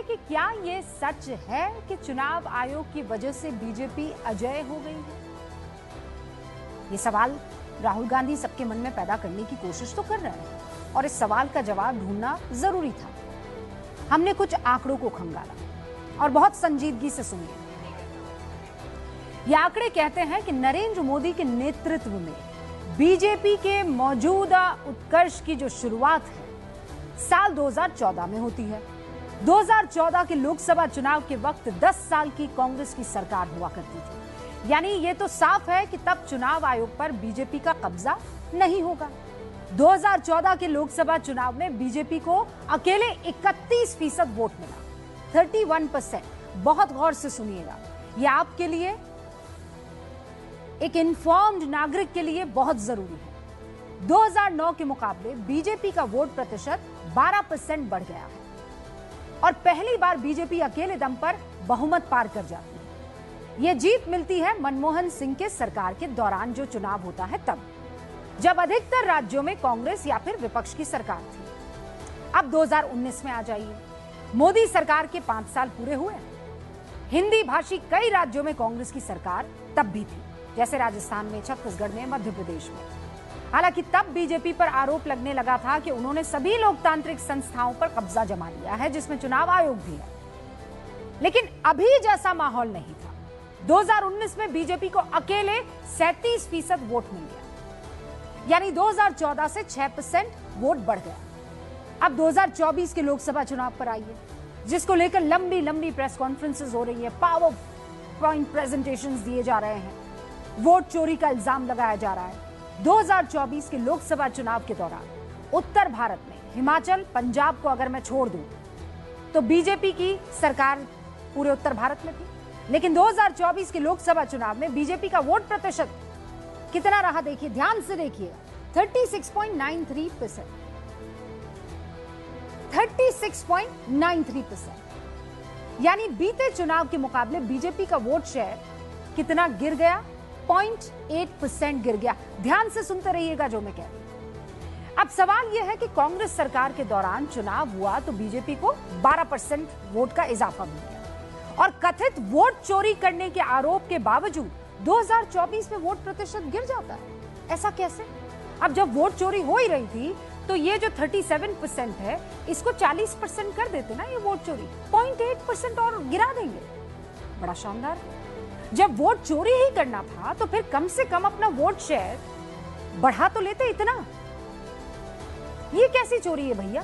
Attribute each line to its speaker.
Speaker 1: जानिए कि क्या ये सच है कि चुनाव आयोग की वजह से बीजेपी अजेय हो गई है। ये सवाल राहुल गांधी सबके मन में पैदा करने की कोशिश तो कर रहे हैं और इस सवाल का जवाब ढूंढना जरूरी था। हमने कुछ आंकड़ों को खंगाला और बहुत संजीदगी से सुनिए। ये आंकड़े कहते हैं कि नरेंद्र मोदी के नेतृत्व में बीजेपी के मौजूदा उत्कर्ष की जो शुरुआत है साल 2014 में होती है। 2014 के लोकसभा चुनाव के वक्त 10 साल की कांग्रेस की सरकार हुआ करती थी। यानी ये तो साफ है कि तब चुनाव आयोग पर बीजेपी का कब्जा नहीं होगा। 2014 के लोकसभा चुनाव में बीजेपी को अकेले 31% वोट मिला, 31%। बहुत गौर से सुनिएगा, ये आपके लिए, एक इन्फॉर्म्ड नागरिक के लिए बहुत जरूरी है। 2009 के मुकाबले बीजेपी का वोट प्रतिशत 12% बढ़ गया है और पहली बार बीजेपी अकेले दम पर बहुमत पार कर जाती है। यह जीत मिलती है मनमोहन सिंह के सरकार के दौरान जो चुनाव होता है तब, जब अधिकतर राज्यों में कांग्रेस या फिर विपक्ष की सरकार थी। अब 2019 में आ जाइए, मोदी सरकार के 5 साल पूरे हुए। हिंदी भाषी कई राज्यों में कांग्रेस की सरकार तब भी थी, जैसे राजस्थान में, छत्तीसगढ़ में, मध्य प्रदेश में। हालांकि तब बीजेपी पर आरोप लगने लगा था कि उन्होंने सभी लोकतांत्रिक संस्थाओं पर कब्जा जमा लिया है, जिसमें चुनाव आयोग भी है। लेकिन अभी जैसा माहौल नहीं था। 2019 में बीजेपी को अकेले 37% वोट मिल गया, यानी 2014 से 6% वोट बढ़ गया। अब 2024 के लोकसभा चुनाव पर आइए, जिसको लेकर लंबी लंबी प्रेस कॉन्फ्रेंसेस हो रही है, पावर पॉइंट प्रेजेंटेशंस दिए जा रहे हैं, वोट चोरी का इल्जाम लगाया जा रहा है। 2024 के लोकसभा चुनाव के दौरान उत्तर भारत में हिमाचल, पंजाब को अगर मैं छोड़ दूं तो बीजेपी की सरकार पूरे उत्तर भारत में थी। लेकिन 2024 के लोकसभा चुनाव में बीजेपी का वोट प्रतिशत कितना रहा, देखिए, ध्यान से देखिएगा, 36.93%। 36.93%, यानी बीते चुनाव के मुकाबले बीजेपी का वोट शेयर कितना गिर गया? 0.8% गिर गया। ध्यान से सुनते रहिएगा जो मैं कह रही हूं। अब सवाल यह है कि कांग्रेस सरकार के दौरान चुनाव हुआ तो बीजेपी को 12% वोट का इजाफा मिल गया और कथित वोट चोरी करने के आरोप के बावजूद 2024 में वोट प्रतिशत गिर जाता है। ऐसा कैसे? अब जब वोट चोरी हो ही रही थी तो ये जो 37% है इसको 40% कर देते ना, ये वोट चोरी 0.8% और गिरा देंगे। बड़ा शानदार। जब वोट चोरी ही करना था तो फिर कम से कम अपना वोट शेयर बढ़ा तो लेते इतना। ये कैसी चोरी है भैया?